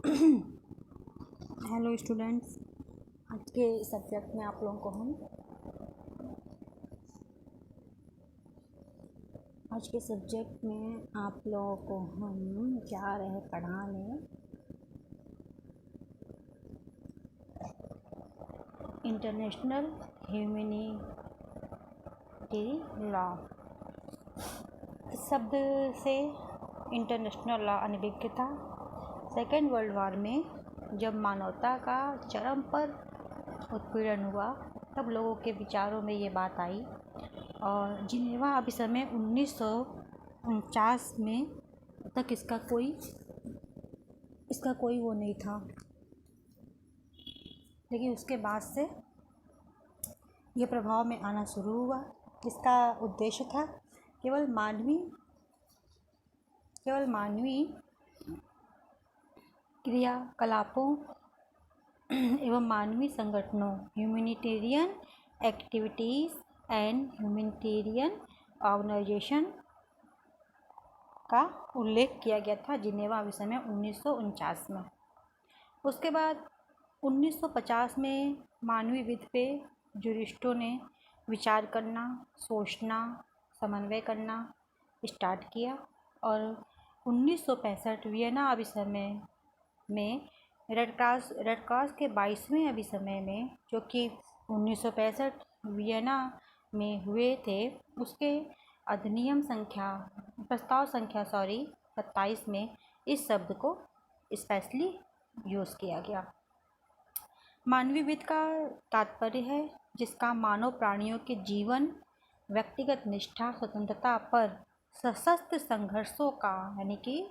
Hello students, आज के subject में आप लोगों को हम जा रहे पढ़ाने इंटरनेशनल ह्यूमैनिटी लॉ। इस शब्द से इंटरनेशनल लॉ अनभिज्ञता सेकेंड वर्ल्ड वॉर में जब मानवता का चरम पर उत्पीड़न हुआ तब लोगों के विचारों में ये बात आई और जिनेवा अभिसमय 1949 में तक इसका कोई वो नहीं था, लेकिन उसके बाद से ये प्रभाव में आना शुरू हुआ। इसका उद्देश्य था केवल मानवीय क्रियाकलापों एवं मानवीय संगठनों humanitarian activities and humanitarian organisation का उल्लेख किया गया था जिनेवा अभिसमय 1949 में। उसके बाद 1950 में मानवीय विधि पे जूरिस्टों ने विचार करना, सोचना, समन्वय करना स्टार्ट किया और 1965 वियना अभिसमय में रेड क्रॉस के 22वें अभिसमय में, जो कि 1965 वियना में हुए थे, उसके प्रस्ताव संख्या 27 में इस शब्द को स्पेशली यूज़ किया गया। मानवीय विधि का तात्पर्य है जिसका मानव प्राणियों के जीवन, व्यक्तिगत निष्ठा, स्वतंत्रता पर सशस्त्र संघर्षों का, यानी कि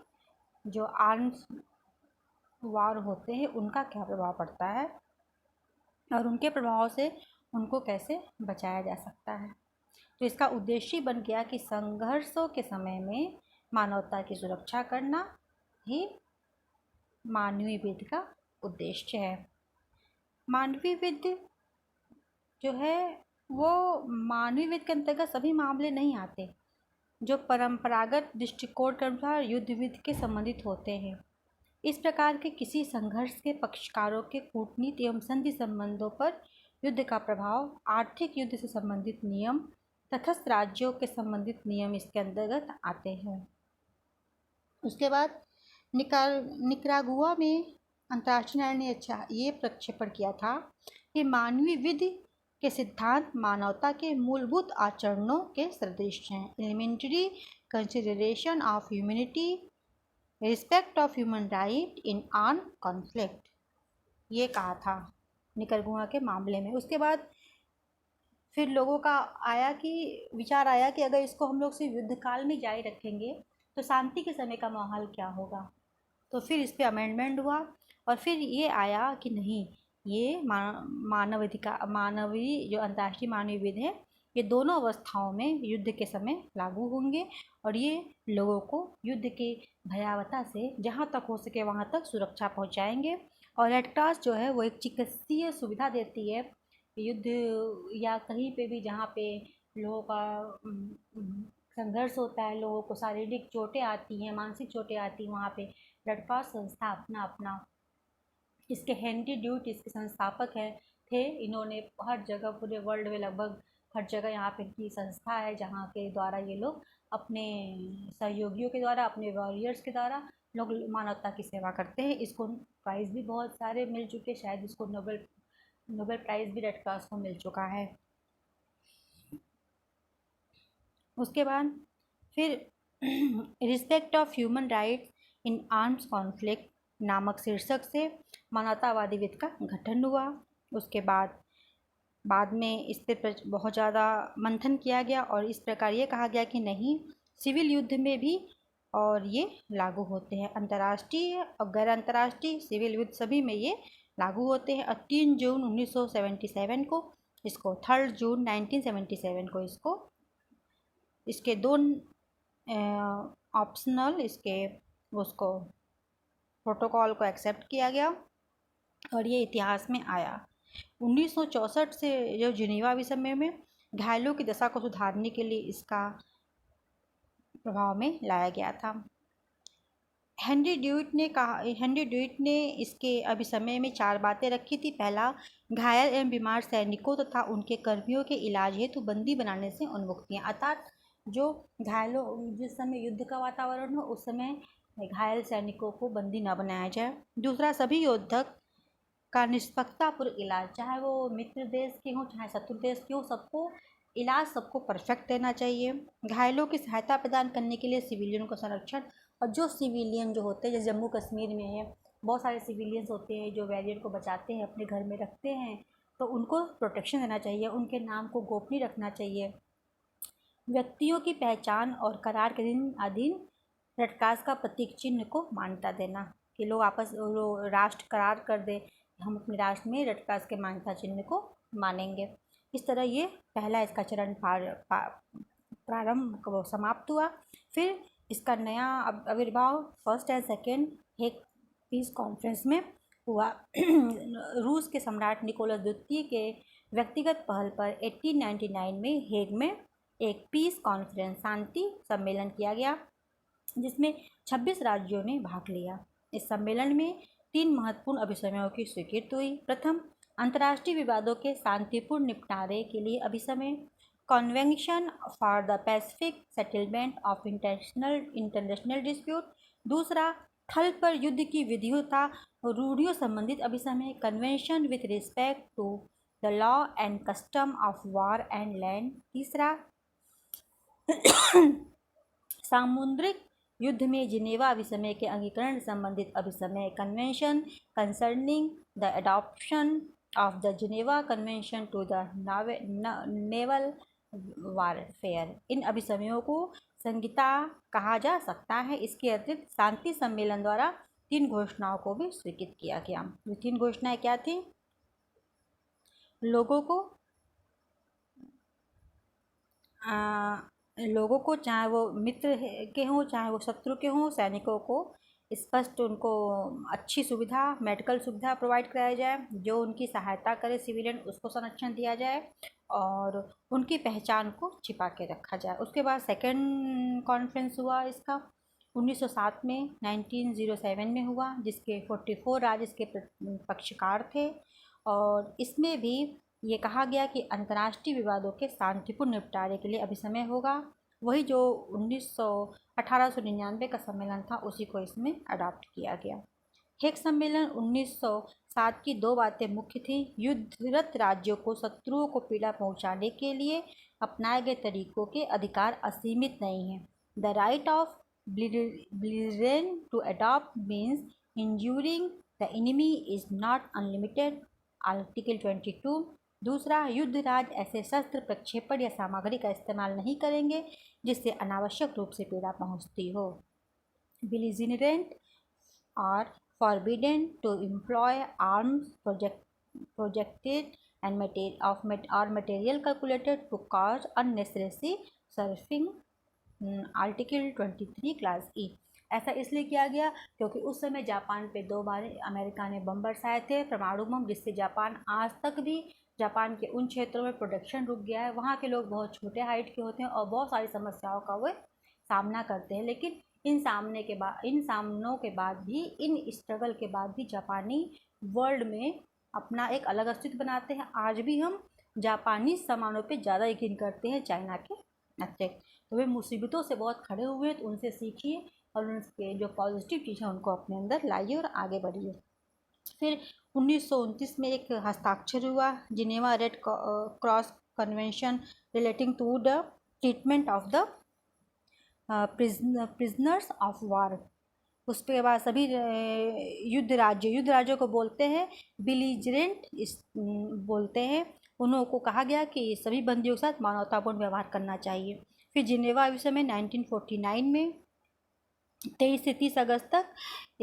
जो आर्म्स वार होते हैं उनका क्या प्रभाव पड़ता है और उनके प्रभाव से उनको कैसे बचाया जा सकता है। तो इसका उद्देश्य बन गया कि संघर्षों के समय में मानवता की सुरक्षा करना ही मानवीय विधि का उद्देश्य है। मानवीय विधि जो है वो मानवीय विधि के अंतर्गत सभी मामले नहीं आते जो परंपरागत दृष्टिकोण के अनुसार युद्ध विधि के संबंधित होते हैं। इस प्रकार के किसी संघर्ष के पक्षकारों के कूटनीति एवं संधि संबंधों पर युद्ध का प्रभाव, आर्थिक युद्ध से संबंधित नियम, तटस्थ राज्यों के संबंधित नियम इसके अंतर्गत आते हैं। उसके बाद निकारागुआ में अंतर्राष्ट्रीय न्यायालय ने ये प्रक्षेपण किया था कि मानवीय विधि के सिद्धांत मानवता के मूलभूत आचरणों के सदृश हैं। Elementary consideration of humanity, respect of human right in arm conflict, ये कहा था निकारागुआ के मामले में। उसके बाद फिर लोगों का विचार आया कि अगर इसको हम लोग सिर्फ युद्ध काल में जारी रखेंगे तो शांति के समय का माहौल क्या होगा। तो फिर इस पर अमेंडमेंट हुआ और फिर ये आया कि नहीं, ये मानवीय जो अंतर्राष्ट्रीय मानवीय विधि है ये दोनों अवस्थाओं में युद्ध के समय लागू होंगे और ये लोगों को युद्ध के भयावहता से जहाँ तक हो सके वहाँ तक सुरक्षा पहुँचाएंगे। और रेड क्रॉस जो है वो एक चिकित्सीय सुविधा देती है युद्ध या कहीं पे भी जहाँ पे लोगों का संघर्ष होता है, लोगों को शारीरिक चोटें आती हैं, मानसिक चोटें आती हैं, वहाँ पे रेड क्रॉस संस्था अपना इसके हेनरी ड्यूट इसके संस्थापक थे। इन्होंने हर जगह पूरे वर्ल्ड में लगभग हर जगह यहाँ पे इनकी संस्था है जहाँ के द्वारा ये लोग अपने सहयोगियों के द्वारा, अपने वॉरियर्स के द्वारा लोग मानवता की सेवा करते हैं। इसको प्राइज़ भी बहुत सारे मिल चुके, शायद इसको नोबेल प्राइज़ भी रेड क्रॉस को मिल चुका है। उसके बाद फिर respect of human rights in arms conflict नामक शीर्षक से मानवतावादी विधि का गठन हुआ। उसके बाद में इस पर बहुत ज़्यादा मंथन किया गया और इस प्रकार ये कहा गया कि नहीं, सिविल युद्ध में भी और ये लागू होते हैं, अंतर्राष्ट्रीय और गैर अंतर्राष्ट्रीय सिविल युद्ध सभी में ये लागू होते हैं। और 3 जून 1977 को इसको, 3 जून 1977 को इसके 2 ऑप्शनल उसको प्रोटोकॉल को एक्सेप्ट किया गया और ये इतिहास में आया। 1964 से जो जिनेवा अभिसमय में घायलों की दशा को सुधारने के लिए इसका प्रभाव में लाया गया था। हेनरी ड्यूइट ने इसके अभिसमय में 4 बातें रखी थी। पहला, घायल एवं बीमार सैनिकों तथा उनके कर्मियों के इलाज हेतु बंदी बनाने से उन्मुक्तियाँ, अर्थात जो घायलों, जिस समय युद्ध का वातावरण हो उस समय घायल सैनिकों को बंदी न बनाया जाए। दूसरा, सभी योद्धक का निष्पक्षतापूर्वक इलाज, चाहे वो मित्र देश के हों चाहे शत्रु देश के हों, सबको इलाज सबको परफेक्ट देना चाहिए। घायलों की सहायता प्रदान करने के लिए सिविलियन को संरक्षण, और जो सिविलियन जो होते हैं, जैसे जम्मू कश्मीर में है, बहुत सारे सिविलियंस होते हैं जो वॉरियर को बचाते हैं, अपने घर में रखते हैं, तो उनको प्रोटेक्शन देना चाहिए, उनके नाम को गोपनीय रखना चाहिए। व्यक्तियों की पहचान और करार के दिन अधीन रेडक्रॉस का प्रतीक चिन्ह को मान्यता देना, कि लोग राष्ट्र करार कर दे, हम अपने राष्ट्र में रेडक्रॉस के मान्यता चिन्ह को मानेंगे। इस तरह ये पहला इसका चरण प्रारंभ समाप्त हुआ। फिर इसका नया आविर्भाव first and second Hague piece conference में हुआ। रूस के सम्राट निकोलस द्वितीय के व्यक्तिगत पहल पर 1899 में हेग में एक पीस कॉन्फ्रेंस शांति सम्मेलन किया गया, जिसमें 26 राज्यों ने भाग लिया। इस सम्मेलन में 3 महत्वपूर्ण अभिसमयों की स्वीकृति हुई। प्रथम, अंतर्राष्ट्रीय विवादों के शांतिपूर्ण निपटारे के लिए अभिसमय, convention for the pacific settlement of international dispute. दूसरा, थल पर युद्ध की विधियों तथा रूढ़ियों संबंधित अभिसमय, convention with respect to the law and custom of war and land. तीसरा, सामुद्रिक युद्ध में जिनेवा अभिसमय के अंगीकरण संबंधित अभिसमय, convention concerning the adoption of the Geneva convention to the naval warfare. इन अभिसमयों को संहिता कहा जा सकता है। इसके अतिरिक्त शांति सम्मेलन द्वारा 3 घोषणाओं को भी स्वीकृत किया गया। ये 3 घोषणाएं क्या थी? लोगों को चाहे वो मित्र के हों चाहे वो शत्रु के हों, सैनिकों को स्पष्ट उनको अच्छी सुविधा, मेडिकल सुविधा प्रोवाइड कराया जाए, जो उनकी सहायता करे सिविलियन उसको संरक्षण दिया जाए और उनकी पहचान को छिपा के रखा जाए। उसके बाद सेकेंड कॉन्फ्रेंस हुआ इसका 1907 में, 1907 में हुआ, जिसके 44 राज्य इसके पक्षकार थे। और इसमें भी ये कहा गया कि अंतर्राष्ट्रीय विवादों के शांतिपूर्ण निपटारे के लिए अभिसमय होगा। वही जो 1899 का सम्मेलन था उसी को इसमें अडॉप्ट किया गया। हेग सम्मेलन 1907 की 2 बातें मुख्य थी। युद्धरत राज्यों को शत्रुओं को पीड़ा पहुंचाने के लिए अपनाए गए तरीकों के अधिकार असीमित नहीं हैं। The right of belligerent to adopt means injuring the enemy is not unlimited, article 22। दूसरा, युद्ध राज ऐसे शस्त्र, प्रक्षेपण या सामग्री का इस्तेमाल नहीं करेंगे जिससे अनावश्यक रूप से पीड़ा पहुंचती हो। belligerent are forbidden to employ arms projected and material calculated to cause unnecessary suffering, article 23 class ई। ऐसा इसलिए किया गया क्योंकि उस समय जापान पे 2 बार अमेरिका ने बम बरसाए थे, परमाणु बम, जिससे जापान आज तक भी जापान के उन क्षेत्रों में प्रोडक्शन रुक गया है। वहाँ के लोग बहुत छोटे हाइट के होते हैं और बहुत सारी समस्याओं का वो सामना करते हैं, लेकिन इन सामनों के बाद भी, इन स्ट्रगल के बाद भी जापानी वर्ल्ड में अपना एक अलग अस्तित्व बनाते हैं। आज भी हम जापानी सामानों पे ज़्यादा यकीन करते हैं चाइना के अतिरिक्त। तो वे मुसीबतों से बहुत खड़े हुए हैं, तो उनसे सीखिए और उनके जो पॉजिटिव चीज़ है उनको अपने अंदर लाइए और आगे बढ़िए। फिर 1929 में एक हस्ताक्षर हुआ, Geneva red cross convention relating to the treatment of the prisoners of war. उसके बाद सभी युद्ध राज्यों को बोलते हैं बिलीजरेंट बोलते हैं, उनको कहा गया कि सभी बंदियों के साथ मानवतापूर्ण व्यवहार करना चाहिए। फिर जिनेवा अभिसमय 1949 में 23 से 30 अगस्त तक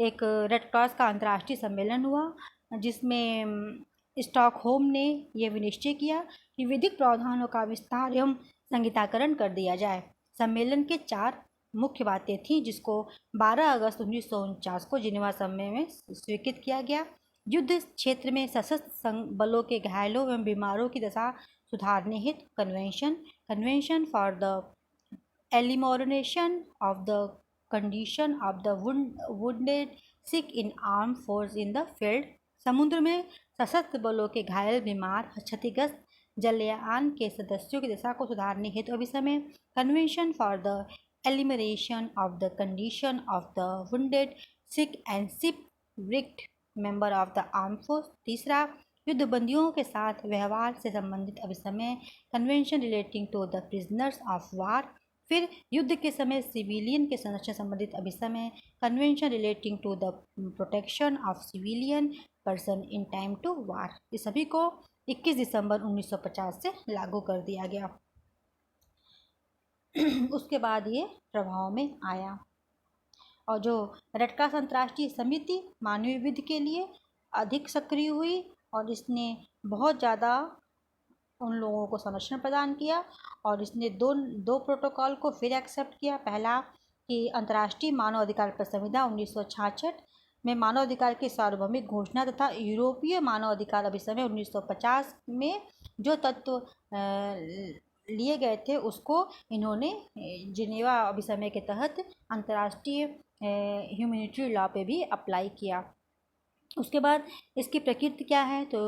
एक रेड क्रॉस का अंतर्राष्ट्रीय सम्मेलन हुआ, जिसमें स्टॉकहोम ने यह विनिश्चय किया कि विधिक प्रावधानों का विस्तार एवं संहिताकरण कर दिया जाए। सम्मेलन के 4 मुख्य बातें थीं, जिसको 12 अगस्त 1949 को जिनेवा सम्मेलन में स्वीकृत किया गया। युद्ध क्षेत्र में सशस्त्र बलों के घायलों एवं बीमारों की दशा सुधारने हेतु convention for the elimination of the condition of the wounded sick in armed force in the field। समुद्र में सशस्त्र बलों के घायल, बीमार, क्षतिग्रस्त जलयान के सदस्यों की दशा को सुधारने हेतु अभिसमय। Convention for the elimination of the condition of the wounded sick and shipwrecked member of the arm force. तीसरा, युद्धबंदियों के साथ व्यवहार से संबंधित अभिसमय। Convention relating to the prisoners of war. फिर युद्ध के समय सिविलियन के संरक्षण संबंधित अभिसमय। Convention relating to the protection of civilian person in time to war. इस सभी को 21 दिसंबर 1950 से लागू कर दिया गया। उसके बाद ये प्रभाव में आया और जो रेड क्रॉस अंतर्राष्ट्रीय समिति मानवीय विधि के लिए अधिक सक्रिय हुई और इसने बहुत ज़्यादा उन लोगों को संरक्षण प्रदान किया और इसने दो प्रोटोकॉल को फिर एक्सेप्ट किया। पहला कि अंतर्राष्ट्रीय मानव अधिकार संविधा 1966 में मानव अधिकार की सार्वभौमिक घोषणा तथा यूरोपीय मानव अधिकार अभिसमय 1950 में जो तत्व लिए गए थे उसको इन्होंने जिनेवा अभिसमय के तहत अंतर्राष्ट्रीय ह्यूमैनिटरी लॉ पे भी अप्लाई किया। उसके बाद इसकी प्रकृति क्या है तो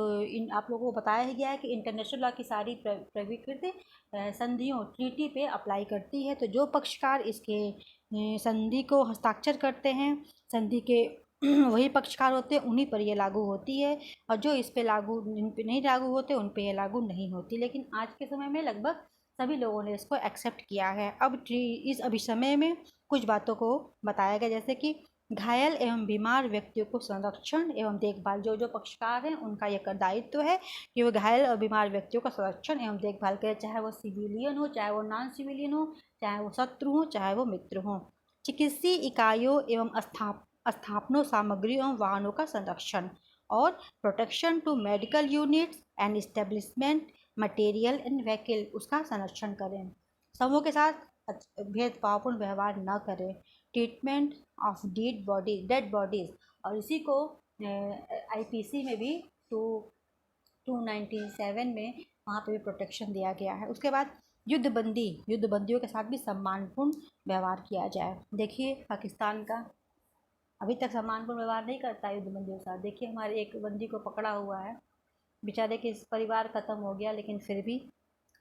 आप लोगों को बताया ही गया है कि इंटरनेशनल लॉ की सारी प्रकृति संधियों ट्रीटी पे अप्लाई करती है। तो जो पक्षकार इसके संधि को हस्ताक्षर करते हैं संधि के वही पक्षकार होते हैं, उन्हीं पर ये लागू होती है और जो इस पे लागू जिन पे नहीं लागू होते उन पे ये लागू नहीं होती। लेकिन आज के समय में लगभग सभी लोगों ने इसको एक्सेप्ट किया है। अब इस अभिसमय में कुछ बातों को बताया गया जैसे कि घायल एवं बीमार व्यक्तियों को संरक्षण एवं देखभाल। जो पक्षकार हैं उनका यह दायित्व है कि वो घायल और बीमार व्यक्तियों का संरक्षण एवं देखभाल करें, चाहे वो सिविलियन हो, चाहे वो नॉन सिविलियन हो, चाहे वो शत्रु हो, चाहे वो मित्र हो। चिकित्सीय इकाइयों एवं स्थापनों, सामग्री एवं वाहनों का संरक्षण और protection to medical units and establishment material and vehicle, उसका संरक्षण करें। समूह के साथ भेदभावपूर्ण व्यवहार न करें। ट्रीटमेंट ऑफ डेड बॉडीज और इसी को आईपीसी में भी 297 में वहाँ पे भी प्रोटेक्शन दिया गया है। उसके बाद युद्धबंदियों के साथ भी सम्मानपूर्ण व्यवहार किया जाए। देखिए पाकिस्तान का अभी तक सम्मानपूर्ण व्यवहार नहीं करता युद्धबंदियों के साथ। देखिए हमारे एक बंदी को पकड़ा हुआ है, बेचारे के परिवार ख़त्म हो गया लेकिन फिर भी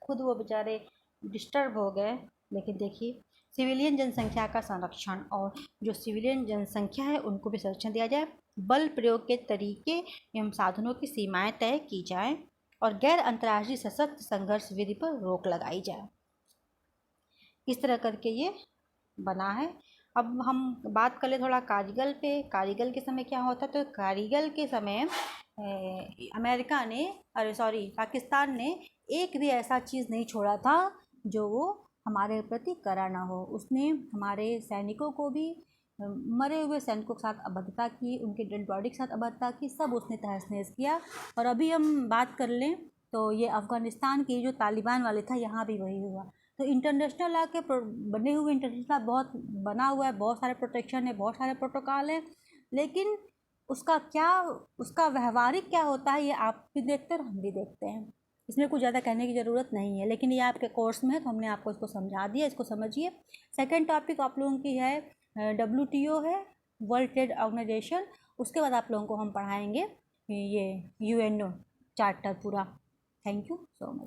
खुद वो बेचारे डिस्टर्ब हो गए। लेकिन देखिए सिविलियन जनसंख्या का संरक्षण और जो सिविलियन जनसंख्या है उनको भी संरक्षण दिया जाए। बल प्रयोग के तरीके एवं साधनों की सीमाएं तय की जाए और गैर अंतर्राष्ट्रीय सशस्त्र संघर्ष विधि पर रोक लगाई जाए। इस तरह करके ये बना है। अब हम बात कर ले थोड़ा कारगिल पे। कारगिल के समय क्या होता तो कारगिल के समय पाकिस्तान ने एक भी ऐसा चीज़ नहीं छोड़ा था जो वो हमारे प्रति करा ना हो। उसने हमारे सैनिकों को भी, मरे हुए सैनिकों के साथ अभद्रता की, उनके डेड बॉडी के साथ अभद्रता की, सब उसने तहस नहस किया। और अभी हम बात कर लें तो ये अफ़गानिस्तान की जो तालिबान वाले था यहाँ भी वही हुआ। तो इंटरनेशनल लॉ के बने हुए इंटरनेशनल बहुत बना हुआ है, बहुत सारे प्रोटेक्शन है, बहुत सारे प्रोटोकॉल हैं, लेकिन उसका व्यवहारिक क्या होता है ये आप भी देखते हैं और हम भी देखते हैं। इसमें कुछ ज़्यादा कहने की ज़रूरत नहीं है, लेकिन ये आपके कोर्स में है तो हमने आपको इसको समझा दिया, इसको समझिए। सेकंड टॉपिक आप लोगों की है WTO है, वर्ल्ड ट्रेड ऑर्गेनाइजेशन। उसके बाद आप लोगों को हम पढ़ाएंगे ये UNO चार्टर पूरा। Thank you so much.